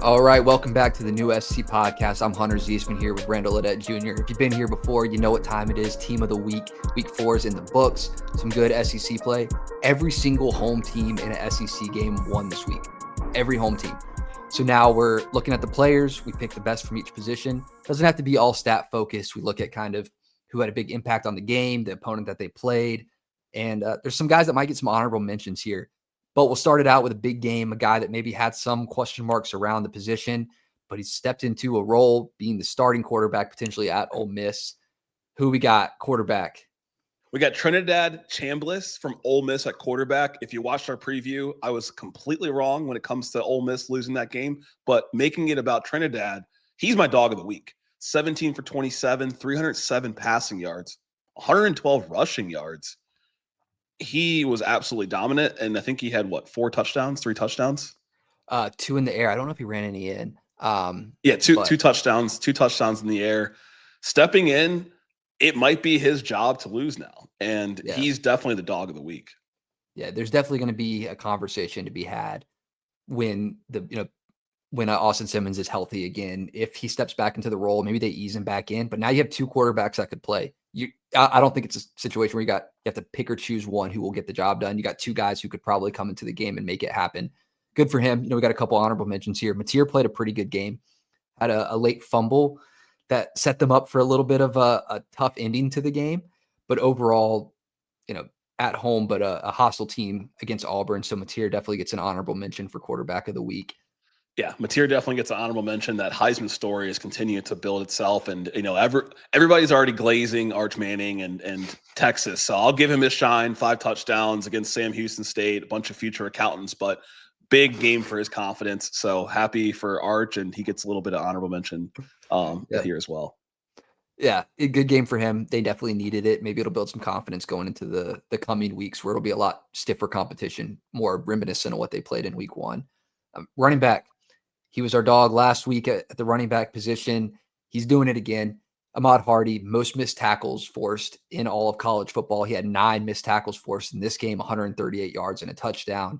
All right, welcome back to the new SC podcast. I'm Hunter Zeisman here with Randall Ledet Jr. If you've been here before, you know what time it is. Team of the week. Week 4 is in the books. Some good SEC play. Every single home team in an SEC game won this week. Every home team. So now we're looking at the players. We pick the best from each position. Doesn't have to be all stat focused. We look at kind of who had a big impact on the game, the opponent that they played. And there's some guys that might get some honorable mentions here. But we'll start it out with a big game, a guy that maybe had some question marks around the position, but he's stepped into a role being the starting quarterback potentially at Ole Miss. Who we got quarterback? We got Trinidad Chambliss from Ole Miss at quarterback. If you watched our preview, I was completely wrong when it comes to Ole Miss losing that game, but making it about Trinidad, he's my dog of the week. 17 for 27, 307 passing yards, 112 rushing yards. He was absolutely dominant, and I think he had, 3 touchdowns? 2 in the air. I don't know if he ran any in. Two touchdowns in the air. Stepping in, it might be his job to lose now, and he's definitely the dog of the week. Yeah, there's definitely going to be a conversation to be had when when Austin Simmons is healthy again. If he steps back into the role, maybe they ease him back in. But now you have 2 quarterbacks that could play. I don't think it's a situation where you have to pick or choose one who will get the job done. You got 2 guys who could probably come into the game and make it happen. Good for him. We got a couple honorable mentions here. Mateer played a pretty good game. Had a late fumble that set them up for a little bit of a tough ending to the game. But overall, at home, but a hostile team against Auburn. So Mateer definitely gets an honorable mention for quarterback of the week. Yeah, Mateer definitely gets an honorable mention. That Heisman story is continuing to build itself, and everybody's already glazing Arch Manning and Texas. So I'll give him his shine. 5 touchdowns against Sam Houston State, a bunch of future accountants, but big game for his confidence. So happy for Arch, and he gets a little bit of honorable mention here as well. Yeah, a good game for him. They definitely needed it. Maybe it'll build some confidence going into the coming weeks where it'll be a lot stiffer competition, more reminiscent of what they played in week 1. Running back. He was our dog last week at the running back position. He's doing it again. Ahmad Hardy, most missed tackles forced in all of college football. He had 9 missed tackles forced in this game, 138 yards and a touchdown.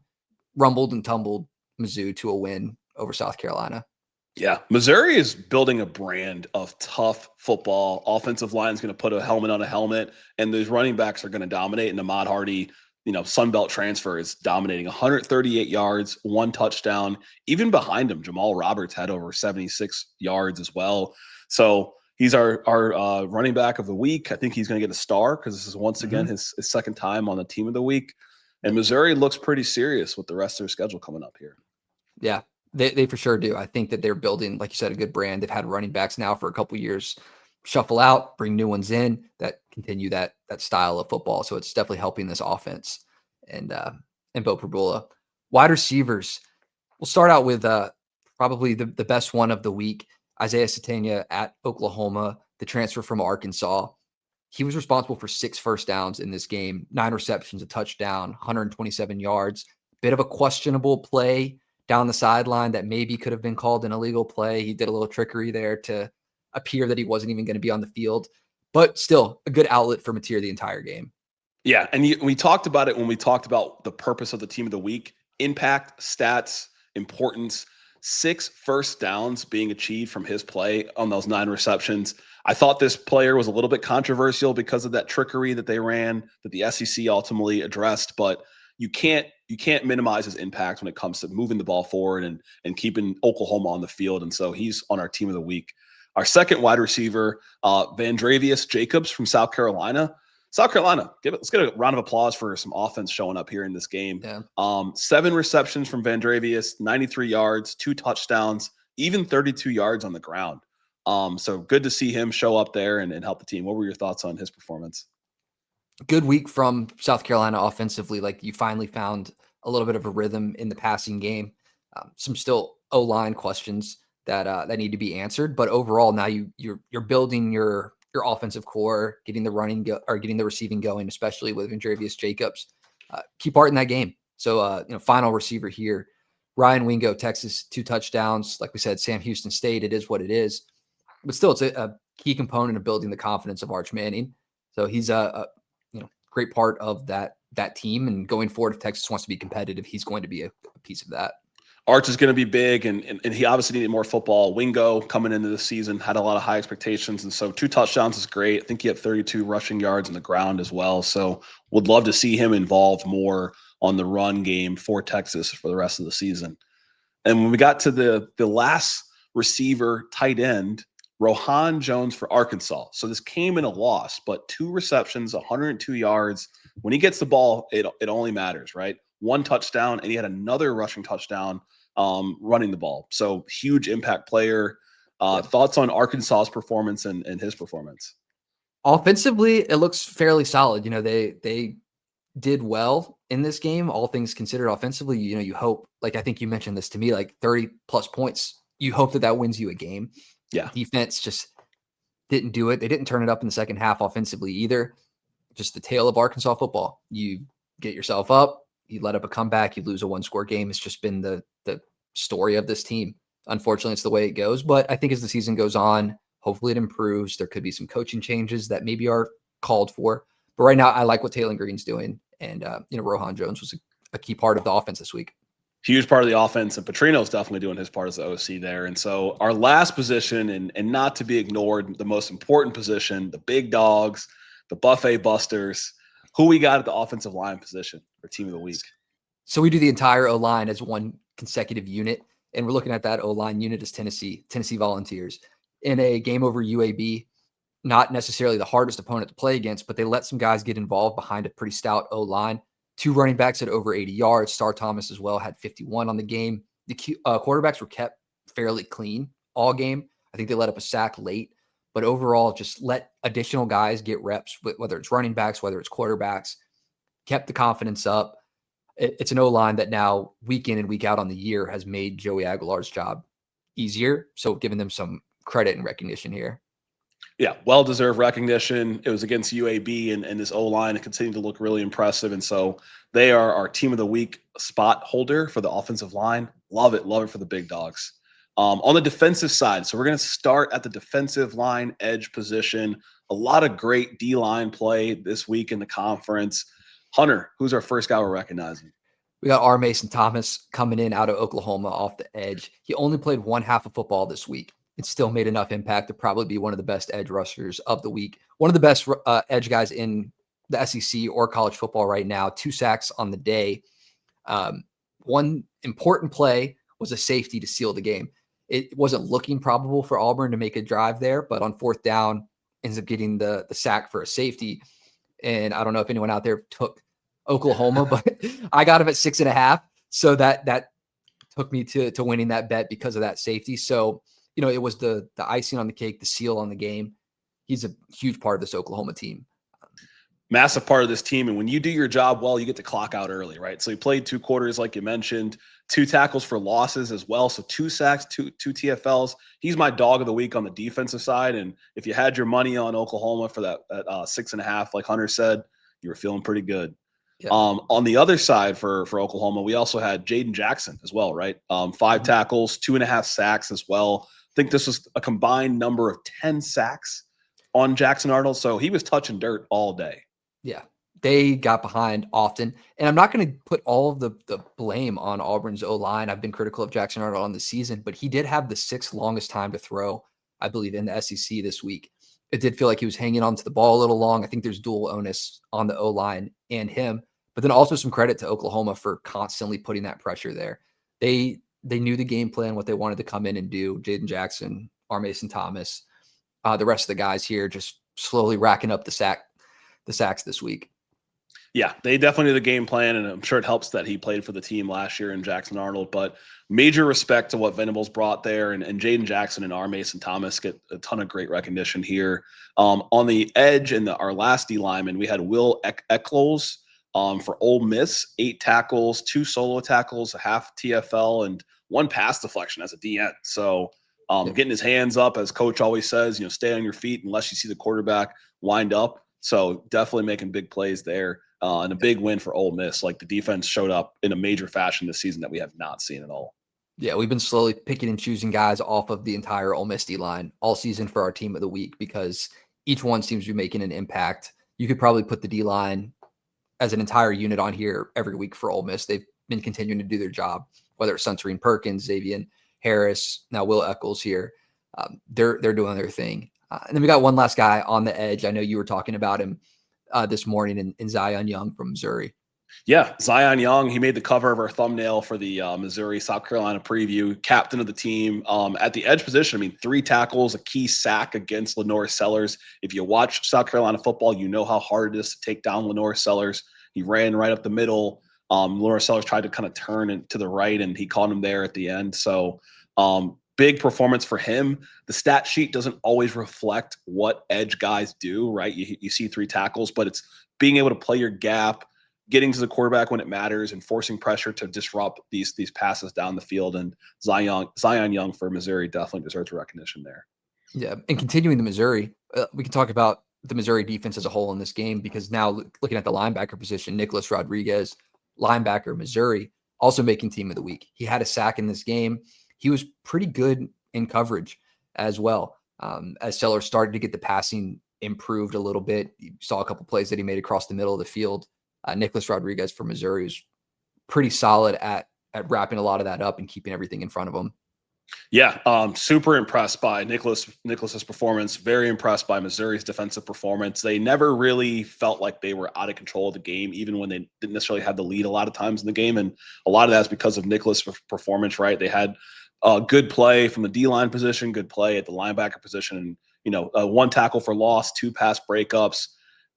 Rumbled and tumbled Mizzou to a win over South Carolina. Yeah, Missouri is building a brand of tough football. Offensive line is going to put a helmet on a helmet, and those running backs are going to dominate. And Ahmad Hardy, Sun Belt transfer, is dominating. 138 yards, 1 touchdown. Even behind him, Jamal Roberts had over 76 yards as well. So he's our running back of the week. I think he's going to get a star because this is once again his second time on the team of the week. And Missouri looks pretty serious with the rest of their schedule coming up here. Yeah, they for sure do. I think that they're building, like you said, a good brand. They've had running backs now for a couple years. Shuffle out, bring new ones in that continue that style of football. So it's definitely helping this offense and Bo Prabula. Wide receivers. We'll start out with probably the best one of the week, Isaiah Satania at Oklahoma, the transfer from Arkansas. He was responsible for 6 first downs in this game, 9 receptions, a touchdown, 127 yards. Bit of a questionable play down the sideline that maybe could have been called an illegal play. He did a little trickery there to appear that he wasn't even going to be on the field, but still a good outlet for Mateer the entire game. Yeah, and we talked about it when we talked about the purpose of the team of the week: impact, stats, importance. 6 first downs being achieved from his play on those 9 receptions. I thought this player was a little bit controversial because of that trickery that they ran, that the SEC ultimately addressed, but you can't minimize his impact when it comes to moving the ball forward and keeping Oklahoma on the field. And so he's on our team of the week. Our second wide receiver, Vandravius Jacobs from South Carolina. Let's get a round of applause for some offense showing up here in this game. Yeah. 7 receptions from Vandravius, 93 yards, 2 touchdowns, even 32 yards on the ground. So good to see him show up there and help the team. What were your thoughts on his performance? Good week from South Carolina offensively. Like, you finally found a little bit of a rhythm in the passing game. Some still O-line questions that need to be answered, but overall now you're building your offensive core, getting the getting the receiving going, especially with Vandravius Jacobs. Key part in that game. So final receiver here, Ryan Wingo, Texas, 2 touchdowns. Like we said, Sam Houston State, it is what it is, but still it's a key component of building the confidence of Arch Manning. So he's a great part of that team, and going forward, if Texas wants to be competitive, he's going to be a piece of that. Arch is going to be big, and he obviously needed more football. Wingo coming into the season had a lot of high expectations, and so 2 touchdowns is great. I think he had 32 rushing yards on the ground as well. So would love to see him involved more on the run game for Texas for the rest of the season. And when we got to the last receiver, tight end, Rohan Jones for Arkansas. So this came in a loss, but 2 receptions, 102 yards. When he gets the ball, it only matters, right? 1 touchdown, and he had another rushing touchdown running the ball. So huge impact player. Thoughts on Arkansas's performance and his performance? Offensively, it looks fairly solid. They did well in this game, all things considered. Offensively, you hope, like I think you mentioned this to me, like 30 plus points. You hope that wins you a game. Yeah. Defense just didn't do it. They didn't turn it up in the second half offensively either. Just the tale of Arkansas football. You get yourself up, you let up a comeback, you lose a 1-score game. It's just been the story of this team. Unfortunately, it's the way it goes. But I think as the season goes on, hopefully it improves. There could be some coaching changes that maybe are called for. But right now, I like what Taylor Green's doing. And, Rohan Jones was a key part of the offense this week. Huge part of the offense, and Petrino's definitely doing his part as the OC there. And so our last position, and not to be ignored, the most important position, the big dogs, the buffet busters, who we got at the offensive line position for team of the week. So we do the entire O-line as one consecutive unit, and we're looking at that O-line unit as Tennessee Volunteers. In a game over UAB, not necessarily the hardest opponent to play against, but they let some guys get involved behind a pretty stout O-line. 2 running backs at over 80 yards. Star Thomas as well had 51 on the game. The quarterbacks were kept fairly clean all game. I think they let up a sack late, but overall just let additional guys get reps, whether it's running backs, whether it's quarterbacks, kept the confidence up. It's an O-line that now week in and week out on the year has made Joey Aguilar's job easier. So giving them some credit and recognition here. Yeah, well-deserved recognition. It was against UAB, and this O-line continued to look really impressive. And so they are our team of the week spot holder for the offensive line. Love it for the big dogs. On the defensive side, so we're going to start at the defensive line edge position. A lot of great D-line play this week in the conference. Hunter, who's our first guy we're recognizing? We got R. Mason Thomas coming in out of Oklahoma off the edge. He only played 1 half of football this week. It still made enough impact to probably be one of the best edge rushers of the week. One of the best edge guys in the SEC or college football right now. 2 sacks on the day. One important play was a safety to seal the game. It wasn't looking probable for Auburn to make a drive there, but on 4th down, ends up getting the sack for a safety. And I don't know if anyone out there took Oklahoma, but I got him at 6.5. So that took me to winning that bet because of that safety. So, it was the icing on the cake, the seal on the game. He's a huge part of this Oklahoma team. Massive part of this team. And when you do your job well, you get to clock out early, right? So he played 2 quarters, like you mentioned, 2 tackles for losses as well. So 2 sacks, two TFLs. He's my dog of the week on the defensive side. And if you had your money on Oklahoma for that 6.5, like Hunter said, you were feeling pretty good. Yeah. On the other side for Oklahoma, we also had Jaden Jackson as well, right? 5 tackles, 2.5 sacks as well. I think this was a combined number of 10 sacks on Jackson Arnold. So he was touching dirt all day. Yeah, they got behind often. And I'm not going to put all of the blame on Auburn's O-line. I've been critical of Jackson Arnold on the season, but he did have the 6th longest time to throw, I believe, in the SEC this week. It did feel like he was hanging on to the ball a little long. I think there's dual onus on the O-line and him, but then also some credit to Oklahoma for constantly putting that pressure there. They knew the game plan, what they wanted to come in and do. Jaden Jackson, R. Mason Thomas, the rest of the guys here just slowly racking up the sacks this week. Yeah, they definitely knew the game plan, and I'm sure it helps that he played for the team last year in Jackson Arnold. But major respect to what Venables brought there, and Jaden Jackson and R. Mason Thomas get a ton of great recognition here. On the edge and our last D lineman, we had Will Eckles for Ole Miss, 8 tackles, 2 solo tackles, a half TFL, and 1 pass deflection as a DN. So getting his hands up, as coach always says, stay on your feet unless you see the quarterback wind up. So definitely making big plays there, and a big win for Ole Miss. Like, the defense showed up in a major fashion this season that we have not seen at all. Yeah, we've been slowly picking and choosing guys off of the entire Ole Miss D-line all season for our team of the week because each one seems to be making an impact. You could probably put the D-line as an entire unit on here every week for Ole Miss. They've been continuing to do their job. whether it's Suntarine Perkins, Xavier Harris, now Will Eccles here. They're doing their thing. And then we got one last guy on the edge. I know you were talking about him this morning in Zion Young from Missouri. Yeah, Zion Young, he made the cover of our thumbnail for the Missouri-South Carolina preview, captain of the team. At the edge position, I mean, 3 tackles, a key sack against Lenore Sellers. If you watch South Carolina football, you know how hard it is to take down Lenore Sellers. He ran right up the middle. Lenore Sellers tried to kind of turn to the right, and he caught him there at the end. So big performance for him. The stat sheet doesn't always reflect what edge guys do, right? You see 3 tackles, but it's being able to play your gap, getting to the quarterback when it matters, and forcing pressure to disrupt these passes down the field. And Zion Young for Missouri definitely deserves recognition there. Yeah, and continuing the Missouri, we can talk about the Missouri defense as a whole in this game, because now looking at the linebacker position, Nicholas Rodriguez, linebacker, Missouri, also making team of the week. He had a sack in this game. He was pretty good in coverage as well. As Sellers started to get the passing improved a little bit, you saw a couple plays that he made across the middle of the field. Nicholas Rodriguez from Missouri was pretty solid at wrapping a lot of that up and keeping everything in front of him. Yeah, super impressed by Nicholas's performance. Very impressed by Missouri's defensive performance. They never really felt like they were out of control of the game, even when they didn't necessarily have the lead a lot of times in the game. And a lot of that's because of Nicholas's performance, right? They had good play from the D-line position, good play at the linebacker position, and 1 tackle for loss, 2 pass breakups,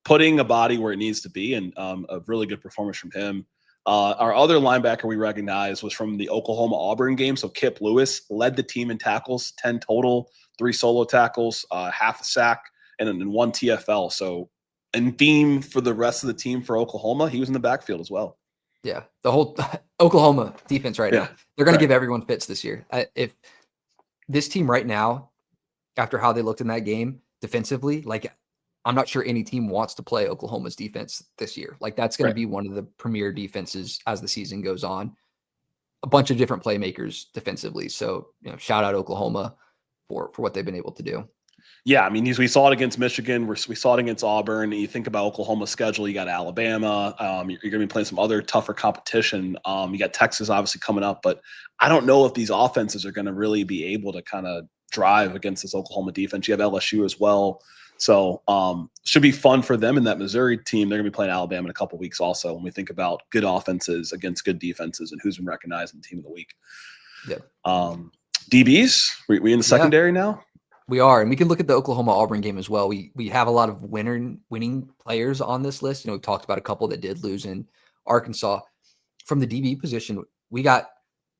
putting a body where it needs to be, and a really good performance from him. Our other linebacker we recognized was from the Oklahoma-Auburn game. So Kip Lewis led the team in tackles, 10 total, 3 solo tackles, half a sack, and then 1 TFL. So in theme for the rest of the team for Oklahoma, he was in the backfield as well. Yeah, the whole Oklahoma defense right now, they're going to give everyone fits this year. If this team right now, after how they looked in that game defensively, like, I'm not sure any team wants to play Oklahoma's defense this year. Like, that's going to be one of the premier defenses as the season goes on. A bunch of different playmakers defensively. So, shout out Oklahoma for what they've been able to do. Yeah, I mean, we saw it against Michigan. We saw it against Auburn. You think about Oklahoma's schedule, you got Alabama. You're going to be playing some other tougher competition. You got Texas obviously coming up. But I don't know if these offenses are going to really be able to kind of drive against this Oklahoma defense. You have LSU as well. So should be fun for them in that Missouri team. They're going to be playing Alabama in a couple of weeks also, when we think about good offenses against good defenses and who's been recognized in the team of the week. Yeah. DBs, we in the secondary now? We are, and we can look at the Oklahoma-Auburn game as well. We have a lot of winning players on this list. We've talked about a couple that did lose in Arkansas. From the DB position, we got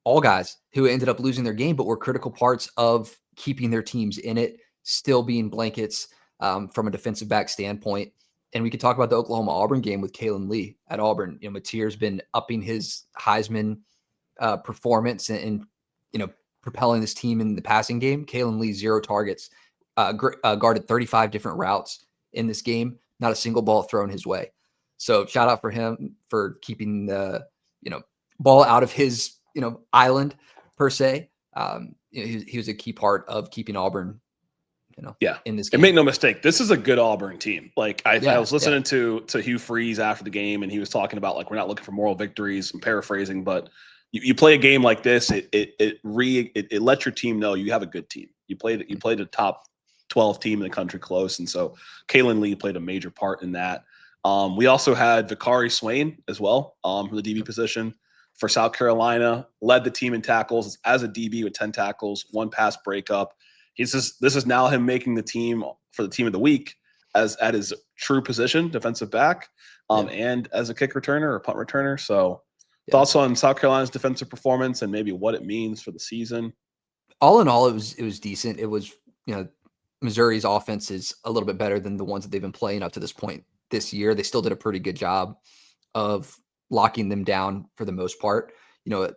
all guys who ended up losing their game, but were critical parts of keeping their teams in it, still being blankets from a defensive back standpoint. And we could talk about the Oklahoma-Auburn game with Kalen Lee at Auburn. Mateer's been upping his Heisman performance and propelling this team in the passing game. Kalen Lee, 0 targets, guarded 35 different routes in this game, not a single ball thrown his way. So shout out for him for keeping the, ball out of his, island per se. He was a key part of keeping Auburn, in this game. And make no mistake, this is a good Auburn team. Like I was listening to Hugh Freeze after the game, and he was talking about, like, we're not looking for moral victories. I'm paraphrasing, but you play a game like this, it lets your team know you have a good team. You played a top 12 team in the country close, and so Kalen Lee played a major part in that. We also had Vicari Swain as well from the DB position for South Carolina, led the team in tackles as a DB with 10 tackles, 1 pass breakup. This is now him making the team for the team of the week as at his true position, defensive back, and as a kick returner or punt returner. So. Thoughts on South Carolina's defensive performance and maybe what it means for the season? All in all, it was decent. It was, Missouri's offense is a little bit better than the ones that they've been playing up to this point this year. They still did a pretty good job of locking them down for the most part. A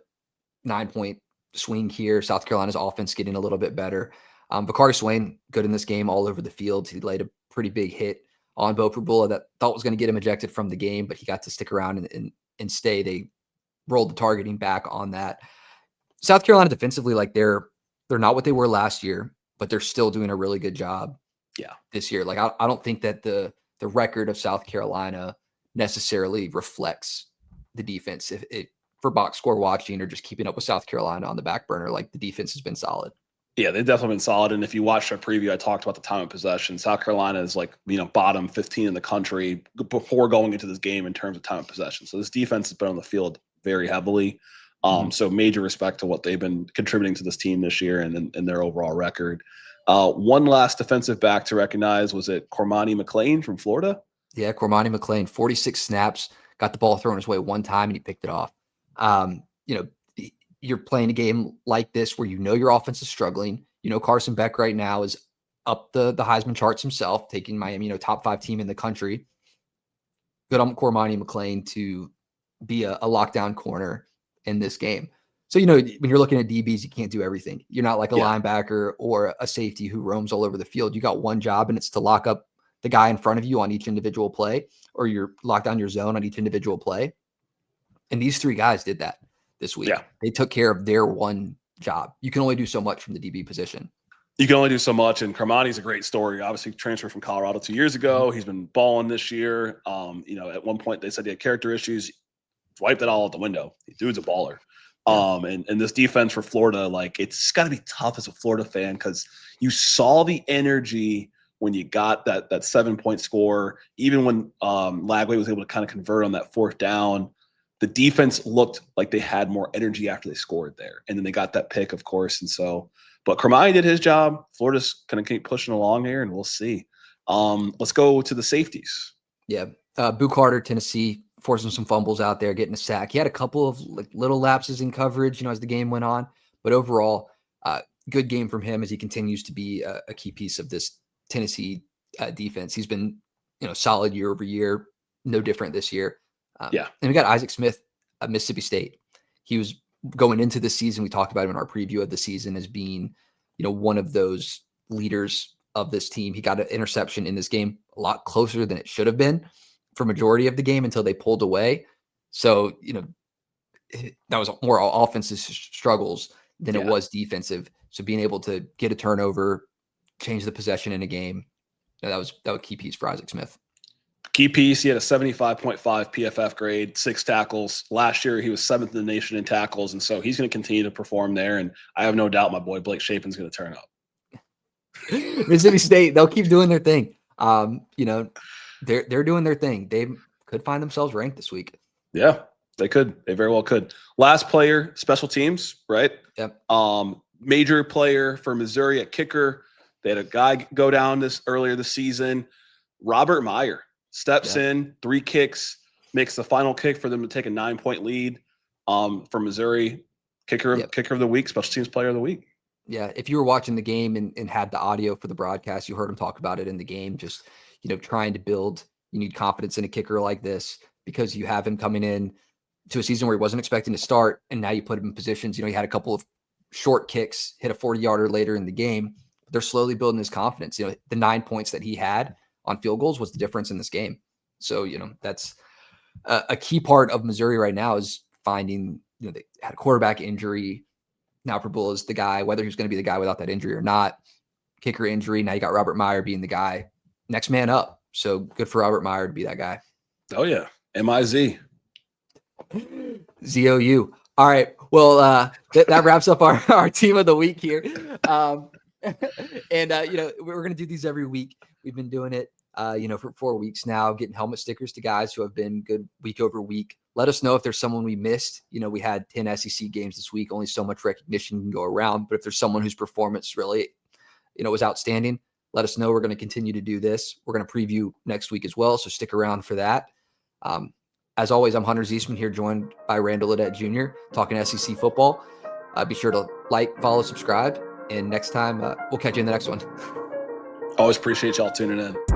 9-point swing here. South Carolina's offense getting a little bit better. Vicari Swain, good in this game all over the field. He laid a pretty big hit on Bo Prabula that thought was going to get him ejected from the game, but he got to stick around and stay. They rolled the targeting back on that. South Carolina defensively, like they're not what they were last year, but they're still doing a really good job. This year. Like I don't think that the record of South Carolina necessarily reflects the defense. If for box score watching or just keeping up with South Carolina on the back burner, like the defense has been solid. Yeah, they've definitely been solid. And if you watched our preview, I talked about the time of possession. South Carolina is like, bottom 15 in the country before going into this game in terms of time of possession. So this defense has been on the field very heavily. So major respect to what they've been contributing to this team this year and their overall record. One last defensive back to recognize, was it Cormani McClain from Florida? Yeah, Cormani McClain, 46 snaps, got the ball thrown his way one time and he picked it off. You're playing a game like this where your offense is struggling. Carson Beck right now is up the Heisman charts himself, taking Miami, top 5 team in the country. Good on Cormani McClain to be a lockdown corner in this game. So, when you're looking at DBs, you can't do everything. You're not like a linebacker or a safety who roams all over the field. You got one job, and it's to lock up the guy in front of you on each individual play, or you're locked down your zone on each individual play. And these 3 guys did that this week. Yeah. They took care of their one job. You can only do so much from the DB position. You can only do so much, and Cormani's a great story. Obviously, transferred from Colorado 2 years ago. He's been balling this year. At one point they said he had character issues. Wiped it all out the window. The dude's a baller. And this defense for Florida, like, it's got to be tough as a Florida fan because you saw the energy when you got that 7-point score. Even when Lagway was able to kind of convert on that 4th down, the defense looked like they had more energy after they scored there. And then they got that pick, of course. And so, but Cormani did his job. Florida's going to keep pushing along here, and we'll see. Let's go to the safeties. Yeah. Boo Carter, Tennessee, forcing some fumbles out there, getting a sack. He had a couple of little lapses in coverage, as the game went on. But overall, good game from him as he continues to be a key piece of this Tennessee defense. He's been, solid year over year, no different this year. And we got Isaac Smith at Mississippi State. He was going into the season. We talked about him in our preview of the season as being, one of those leaders of this team. He got an interception in this game a lot closer than it should have been for majority of the game until they pulled away. So, that was more offensive struggles than it was defensive. So being able to get a turnover, change the possession in a game, that was key piece for Isaac Smith. Key piece. He had a 75.5 PFF grade, 6 tackles. Last year, he was 7th in the nation in tackles. And so he's going to continue to perform there. And I have no doubt my boy Blake Shapen's going to turn up. Mississippi State, they'll keep doing their thing. They're doing their thing. They could find themselves ranked this week. Yeah, they could. They very well could. Last player, special teams, right? Yep. Major player for Missouri at kicker. They had a guy go down earlier this season. Robert Meyer steps in, 3 kicks, makes the final kick for them to take a 9-point lead. For Missouri, kicker of the week, special teams player of the week. Yeah, if you were watching the game and had the audio for the broadcast, you heard him talk about it in the game. Just trying to build. You need confidence in a kicker like this because you have him coming in to a season where he wasn't expecting to start, and now you put him in positions. He had a couple of short kicks, hit a 40-yarder later in the game. They're slowly building his confidence. The 9 points that he had on field goals was the difference in this game. So, that's a key part of Missouri right now is finding, they had a quarterback injury. Now Prabul is the guy, whether he's going to be the guy without that injury or not. Kicker injury. Now you got Robert Meyer being the guy. Next man up. So good for Robert Meyer to be that guy. Oh, yeah. M-I-Z. Z-O-U. All right. Well, that wraps up our team of the week here. And we're going to do these every week. We've been doing it, for 4 weeks now, getting helmet stickers to guys who have been good week over week. Let us know if there's someone we missed. We had 10 SEC games this week. Only so much recognition can go around. But if there's someone whose performance really, was outstanding, let us know. We're going to continue to do this. We're going to preview next week as well. So stick around for that. As always, I'm Hunter Zeisman here, joined by Randall Ledet Jr., talking SEC football. Be sure to like, follow, subscribe. And next time, we'll catch you in the next one. Always appreciate y'all tuning in.